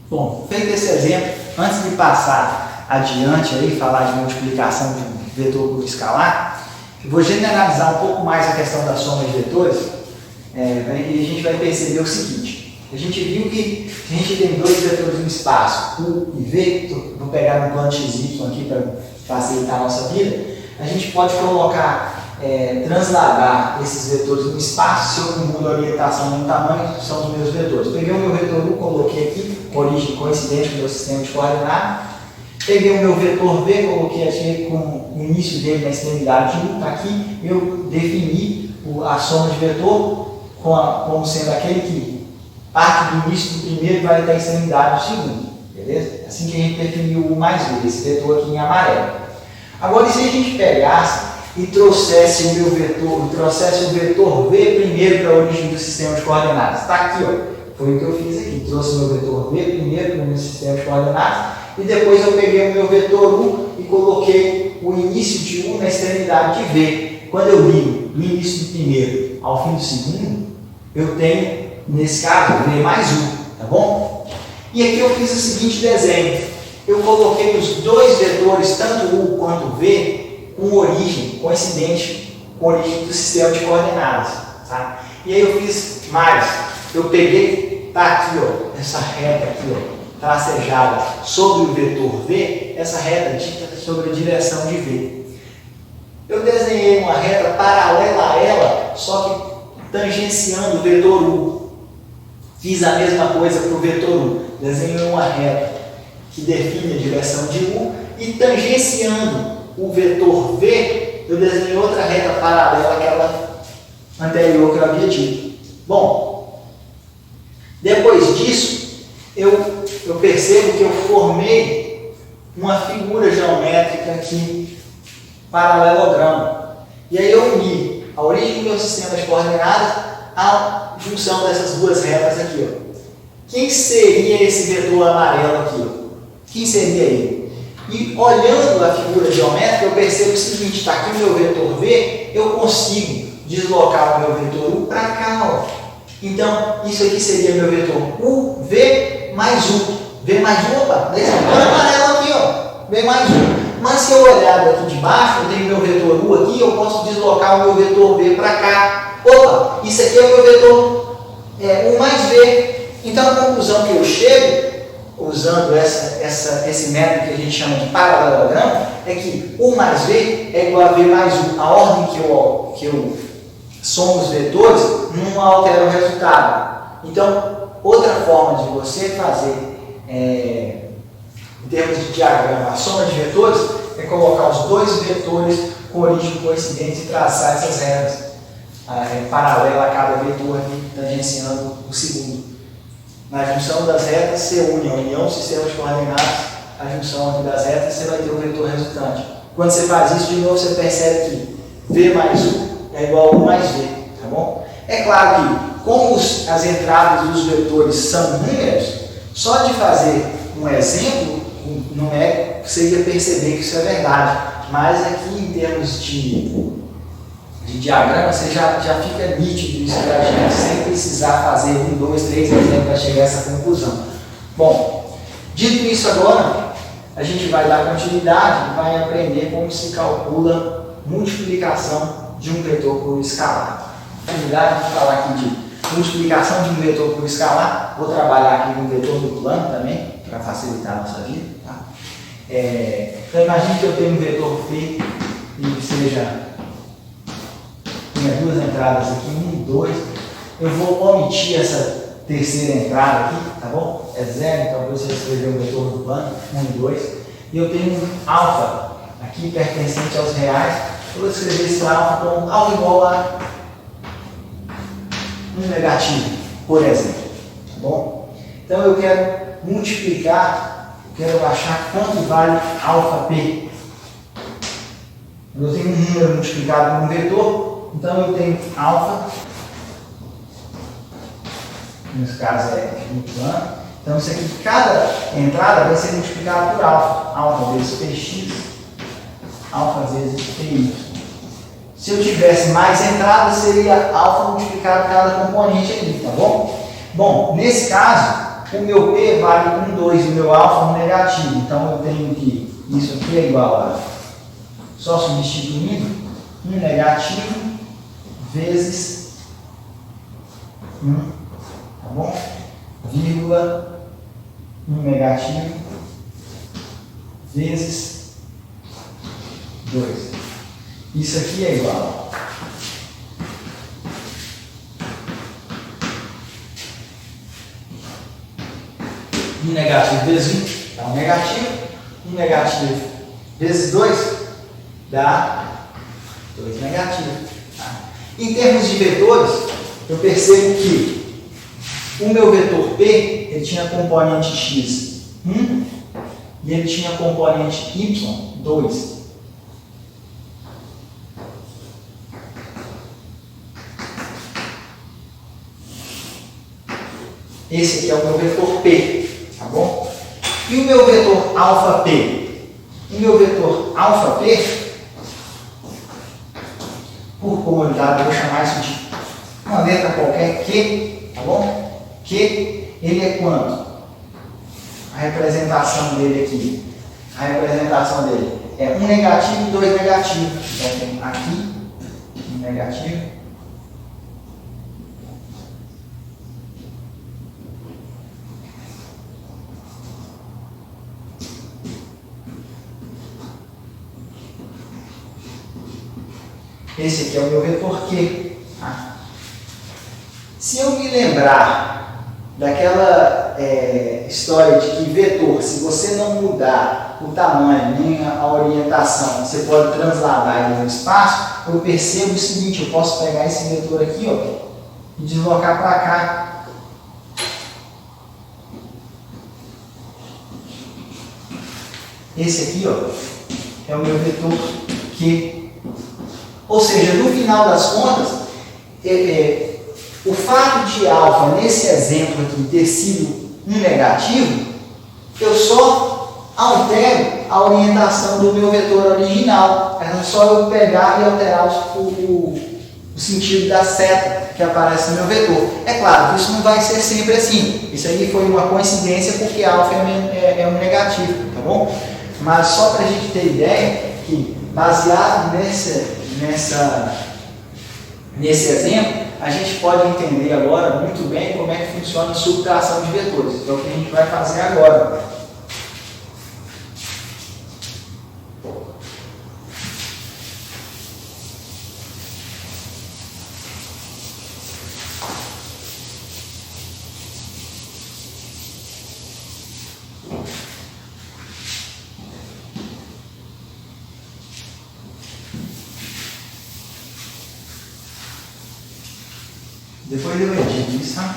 Bom, feito esse exemplo, antes de passar adiante aí, falar de multiplicação de um vetor por escalar, eu vou generalizar um pouco mais a questão da soma de vetores, e a gente vai perceber o seguinte: a gente viu que se a gente tem dois vetores no espaço, U e V, vou pegar no plano XY aqui para facilitar a nossa vida, a gente pode colocar, transladar esses vetores no espaço. Se eu mudo a orientação no tamanho, são os meus vetores. Peguei o meu vetor U, coloquei aqui, origem coincidente com o meu sistema de coordenadas. Peguei o meu vetor V, coloquei aqui com o início dele na extremidade de U, está aqui. Eu defini a soma de vetor como sendo aquele que parte do início do primeiro e vai até a extremidade do segundo. Beleza? Assim que a gente definiu o U mais V, esse vetor aqui em amarelo. Agora, e se a gente pegasse e trouxesse o meu vetor, trouxesse o vetor V primeiro para a origem do sistema de coordenadas? Está aqui, ó. Foi o que eu fiz aqui. Trouxe o meu vetor V primeiro para o meu sistema de coordenadas. E depois eu peguei o meu vetor U e coloquei o início de U na extremidade de V. Quando eu ligo do início do primeiro ao fim do segundo, eu tenho, nesse caso, V mais U, tá bom? E aqui eu fiz o seguinte desenho. Eu coloquei os dois vetores, tanto U quanto V, com origem coincidente com a origem do sistema de coordenadas. Tá? E aí eu fiz mais. Eu peguei, tá aqui, ó, essa reta aqui, ó, tracejada sobre o vetor V, essa reta dita sobre a direção de V. Eu desenhei uma reta paralela a ela, só que tangenciando o vetor U. Fiz a mesma coisa para o vetor U. Desenhei uma reta que define a direção de U e tangenciando o vetor V, eu desenhei outra reta paralela àquela anterior que eu havia dito. Bom, depois disso, eu percebo que eu formei uma figura geométrica aqui, paralelogramo. E aí eu uni a origem do meu sistema de coordenadas à junção dessas duas retas aqui, ó. Quem seria esse vetor amarelo aqui, ó? Quem seria ele? E olhando a figura geométrica, eu percebo o seguinte: está aqui o meu vetor V, eu consigo deslocar o meu vetor U para cá, ó. Então, isso aqui seria meu vetor U, V mais U. V mais U, opa, desse vetor amarelo aqui, ó. V mais U. Mas se eu olhar daqui de baixo, eu tenho meu vetor U aqui, eu posso deslocar o meu vetor V para cá. Opa, isso aqui é o meu vetor U mais V. Então, a conclusão que eu chego, usando esse método que a gente chama de paralelogramo, é que U mais V é igual a V mais U. A ordem que eu somo os vetores não altera o resultado. Então, outra forma de você fazer, em termos de diagrama, a soma de vetores é colocar os dois vetores com origem coincidente e traçar essas retas paralelas a cada vetor aqui, tangenciando o segundo. Na junção das retas, você une a união do sistema de coordenadas, a junção aqui das retas, você vai ter o vetor resultante. Quando você faz isso, de novo, você percebe que V mais U é igual a U mais V, tá bom? É claro que, como as entradas dos vetores são números, só de fazer um exemplo, não é que você ia perceber que isso é verdade. Mas aqui, em termos de diagrama, você já fica nítido isso para a gente, sem precisar fazer 1, 2, 3 exemplos para chegar a essa conclusão. Bom, dito isso agora, a gente vai dar continuidade e vai aprender como se calcula multiplicação de um vetor por escalar. Continuidade, vou falar aqui de multiplicação de um vetor por escalar, vou trabalhar aqui no vetor do plano também, para facilitar a nossa vida. Tá? Então imagine que eu tenho um vetor P e seja tenha duas entradas aqui, 1 e 2. Eu vou omitir essa terceira entrada aqui, tá bom? É 0, então você escrever o vetor do plano, 1 e 2. E eu tenho um alfa aqui pertencente aos reais. Eu vou escrever esse alfa como alfa igual a 1 negativo, por exemplo. Tá bom? Então eu quero multiplicar, eu quero achar quanto vale alfa P. Eu tenho um número multiplicado por um vetor. Então eu tenho alfa, nesse caso é no plano. Então isso aqui, cada entrada vai ser multiplicada por alfa. Alfa vezes Px, alfa vezes Py. Se eu tivesse mais entradas, seria alfa multiplicado cada componente aqui, tá bom? Bom, nesse caso, o meu P vale 1, 2, o meu alfa é um negativo. Então eu tenho que isso aqui é igual a, só substituindo, 1 negativo vezes 1, tá bom? Vírgula 1 negativo vezes 2. Isso aqui é igual a 1 negativo vezes 1 dá 1 negativo, 1 negativo vezes 2 dá 2 negativo. Tá? Em termos de vetores, eu percebo que o meu vetor P ele tinha componente x 1 e ele tinha componente y 2. Esse aqui é o meu vetor P, tá bom? E o meu vetor alfa P? O meu vetor alfa P, por comodidade, eu vou chamar isso de uma letra qualquer, Q, tá bom? Q, ele é quanto? A representação dele aqui. A representação dele é 1 negativo e 2 negativos. Então tem aqui 1 negativo. Esse aqui é o meu vetor Q. Tá? Se eu me lembrar daquela história de que vetor, se você não mudar o tamanho nem a orientação, você pode transladar ele no espaço, eu percebo o seguinte, eu posso pegar esse vetor aqui, ó, e deslocar para cá. Esse aqui, ó, é o meu vetor Q. Ou seja, no final das contas, o fato de alfa, nesse exemplo aqui, ter sido um negativo, eu só altero a orientação do meu vetor original. É só eu pegar e alterar o sentido da seta que aparece no meu vetor. É claro que isso não vai ser sempre assim. Isso aí foi uma coincidência porque alfa é um negativo, tá bom? Mas só para a gente ter ideia que, baseado nesse exemplo, a gente pode entender agora muito bem como é que funciona a subtração de vetores. Então, é o que a gente vai fazer agora. Depois eu edito isso, tá?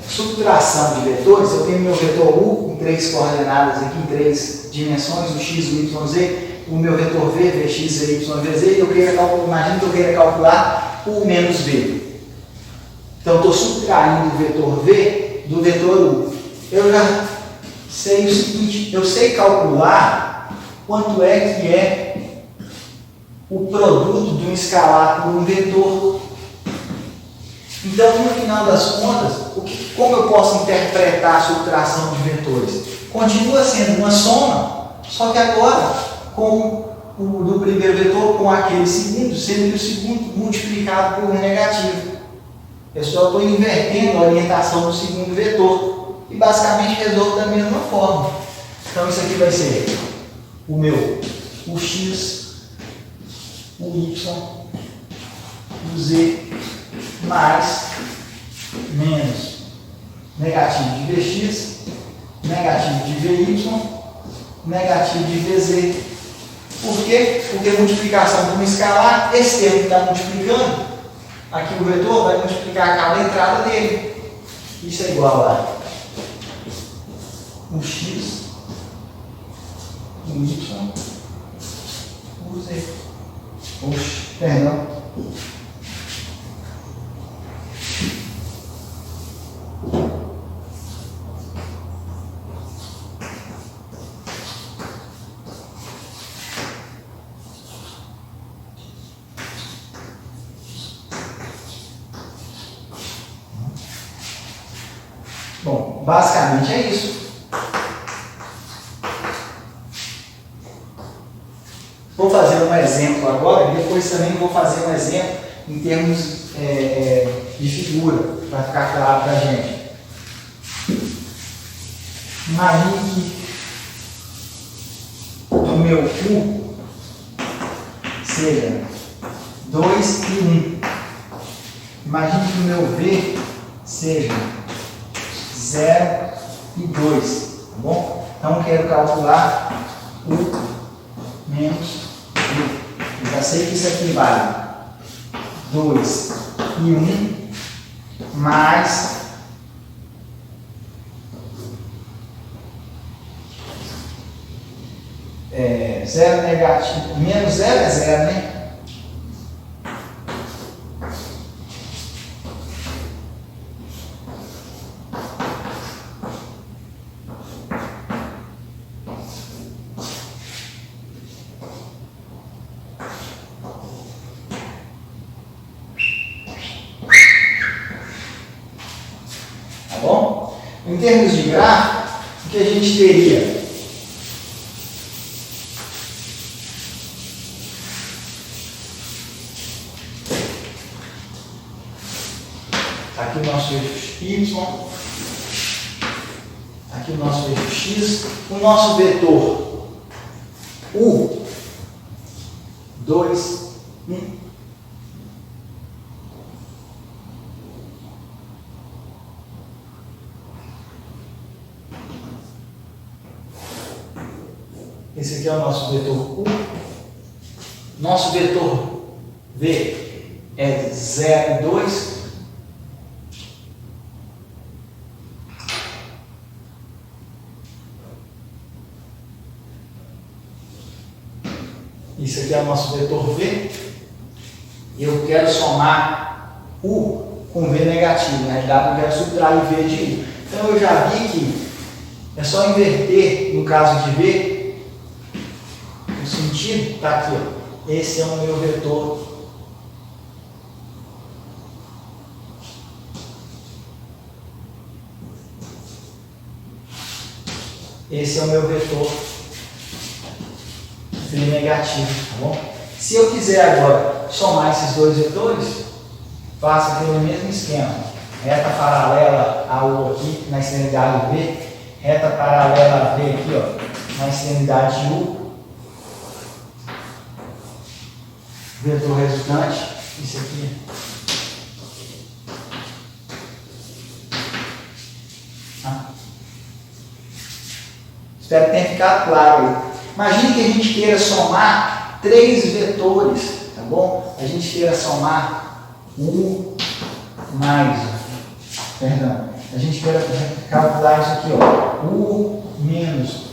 Subtração de vetores, eu tenho meu vetor U com 3 coordenadas aqui, em 3 dimensões, o x, o y, z, o meu vetor V, Vx, Vy, Vz, e eu queira calcular, imagina que eu queira calcular U menos V. Então, estou subtraindo o vetor V do vetor U. Eu já sei o seguinte, eu sei calcular quanto é que é o produto de um escalar por um vetor. Então, no final das contas, como eu posso interpretar a subtração de vetores? Continua sendo uma soma, só que agora com o do primeiro vetor com aquele segundo, sendo que o segundo multiplicado por um negativo. Eu só estou invertendo a orientação do segundo vetor e basicamente resolvo da mesma forma. Então, isso aqui vai ser o x, o y, o z, mais, menos, negativo de vx, negativo de vy, negativo de vz. Por quê? Porque multiplicação por um escalar, esse termo que está multiplicando, aqui o vetor vai multiplicar cada entrada dele. Isso é igual a o x, o y, o z. Oxe, perdão. Bom, basicamente é isso. Vou fazer um exemplo agora e depois também vou fazer um exemplo em termos de figura, para ficar claro para a gente. Imagine que o meu U seja 2 e 1. Imagine que o meu V seja 0 e 2, tá bom? Então, eu quero calcular U menos U. Eu já sei que isso aqui vale 2 e 1 mais 0 negativo, menos 0 é 0, né? Tá bom? Em termos de gráfico, o que a gente teria? Aqui o nosso eixo Y, aqui o nosso eixo X, o nosso vetor U, 2, 1. Esse aqui é o nosso vetor U. Nosso vetor V é 0 e 2. Isso aqui é o nosso vetor V. E eu quero somar U com V negativo. Na realidade, eu quero subtrair V de U. Então, eu já vi que é só inverter, no caso de V, o sentido está aqui. Ó. Esse é o meu vetor. Esse é o meu vetor V negativo, tá bom? Se eu quiser agora somar esses dois vetores, faço pelo mesmo esquema. Reta paralela a U aqui na extremidade V, reta paralela a V aqui, ó, na extremidade U. Vetor resultante, isso aqui. Espero que tenha ficado claro aí. Imagine que a gente queira somar 3 vetores, tá bom? A gente queira somar U mais, perdão, a gente queira calcular isso aqui, ó, U menos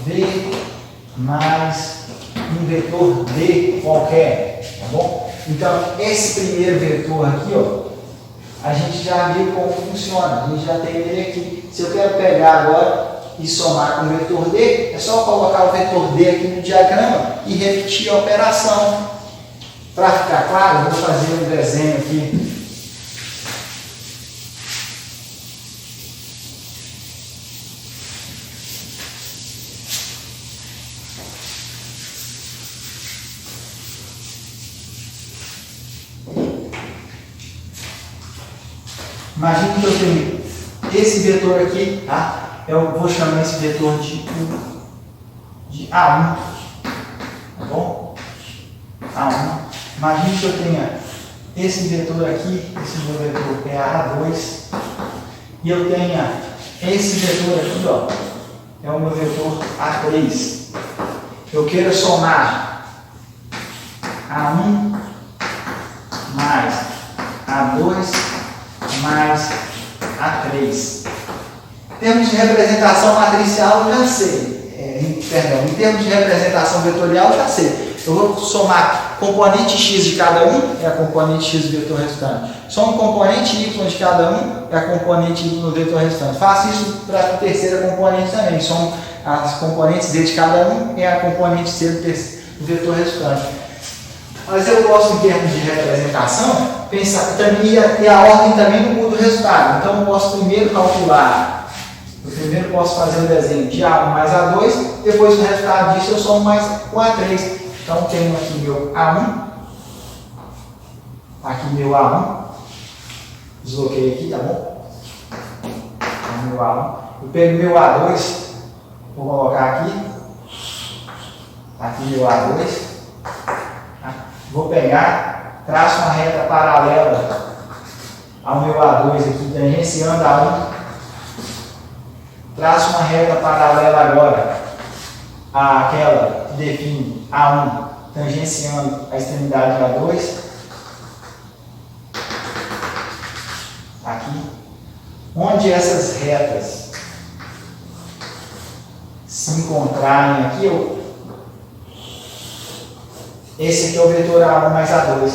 V mais um vetor D qualquer, tá bom? Então, esse primeiro vetor aqui, ó, a gente já viu como funciona, a gente já tem ele aqui. Se eu quero pegar agora e somar com o vetor D, é só colocar o vetor D aqui no diagrama e repetir a operação. Para ficar claro, eu vou fazer um desenho aqui. Imagina que eu tenho esse vetor aqui, tá? Eu vou chamar esse vetor de A1. Imagine que eu tenha esse vetor aqui, esse meu vetor é A2, e eu tenha esse vetor aqui, ó, é o meu vetor A3. Eu quero somar A1 mais A2 mais A3. Em termos de representação matricial, eu já sei. Em termos de representação vetorial, eu já sei. Eu vou somar componente x de cada um, é a componente x do vetor restante. Somo componente y de cada um, é a componente y do vetor restante. Faço isso para a terceira componente também. Somo as componentes z de cada um, é a componente c do vetor restante. Mas eu gosto, em termos de representação, pensar também, e a ordem também não muda o resultado. Então eu posso primeiro calcular. Eu primeiro posso fazer o desenho de A1 mais A2, depois o resultado disso eu somo mais com A3. Então tenho aqui meu A1, aqui meu A1, desloquei aqui, tá bom? Então, meu A1. Eu pego meu A2, vou colocar aqui meu A2, tá? Vou pegar, traço uma reta paralela ao meu A2 aqui, tangenciando A1. Traço uma reta paralela agora àquela que define A1, tangenciando a extremidade de A2. Aqui. Onde essas retas se encontrarem aqui, esse aqui é o vetor A1 mais A2.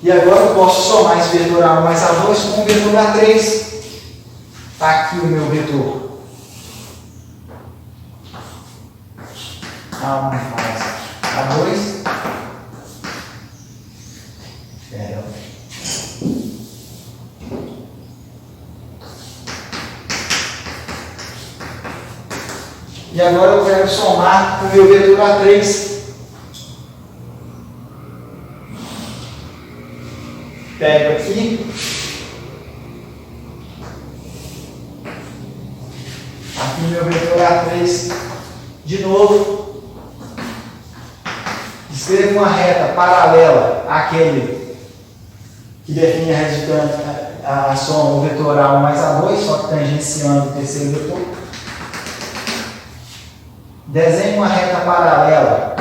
E agora eu posso somar esse vetor A1 mais A2 com o vetor A3. Está aqui o meu vetor A1 mais A2. E agora eu quero somar com o meu vetor A3. Pego aqui. Aqui meu vetor A3. De novo. Escrevo uma reta paralela àquele que define a resultante, a soma, o vetor A1 mais A2, só que tangenciando o terceiro vetor. Desenho uma reta paralela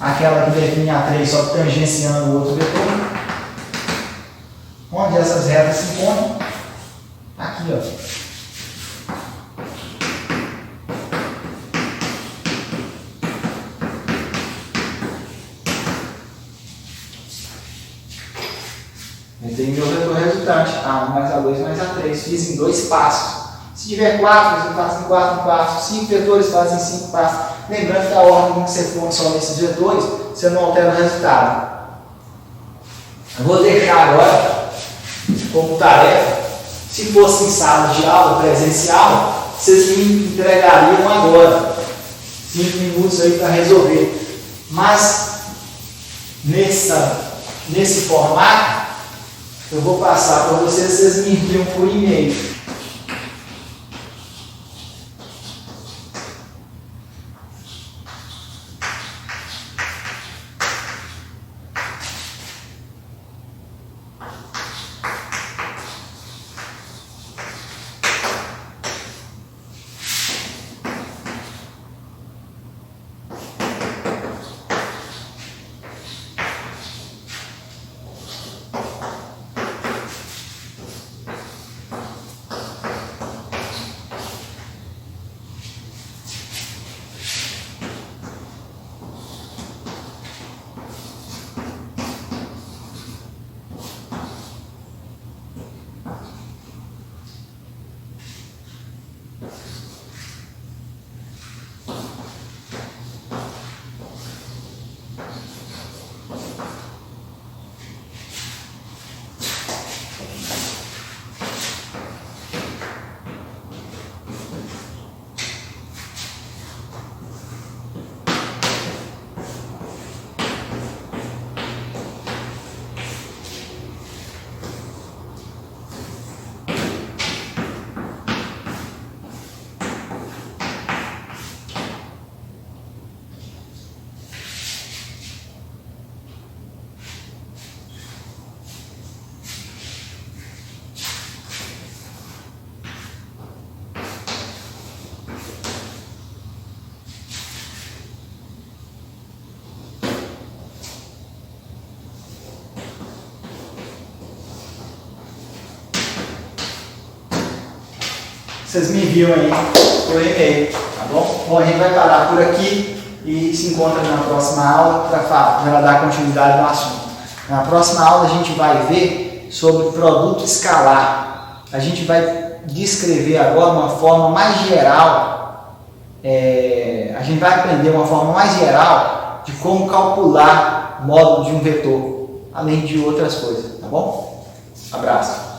àquela que define A3, só que tangenciando o outro vetor. Onde essas retas se encontram? Aqui, ó. Eu tenho meu vetor resultante, A1 mais A2 mais A3. Fiz em 2 passos. Se tiver 4, você faz em 4 passos. 5 vetores fazem 5 passos. Lembrando que a ordem que você põe só nesses vetores, você não altera o resultado. Eu vou deixar agora como tarefa, se fosse em sala de aula presencial, vocês me entregariam agora 5 minutos aí para resolver. Mas nesse formato, eu vou passar para vocês me enviam por e-mail. vocês me enviam aí por e-mail, tá bom? Bom, a gente vai parar por aqui e se encontra na próxima aula para dar continuidade no assunto. Na próxima aula a gente vai ver sobre produto escalar. A gente vai descrever agora uma forma mais geral, a gente vai aprender uma forma mais geral de como calcular o módulo de um vetor, além de outras coisas, tá bom? Abraço.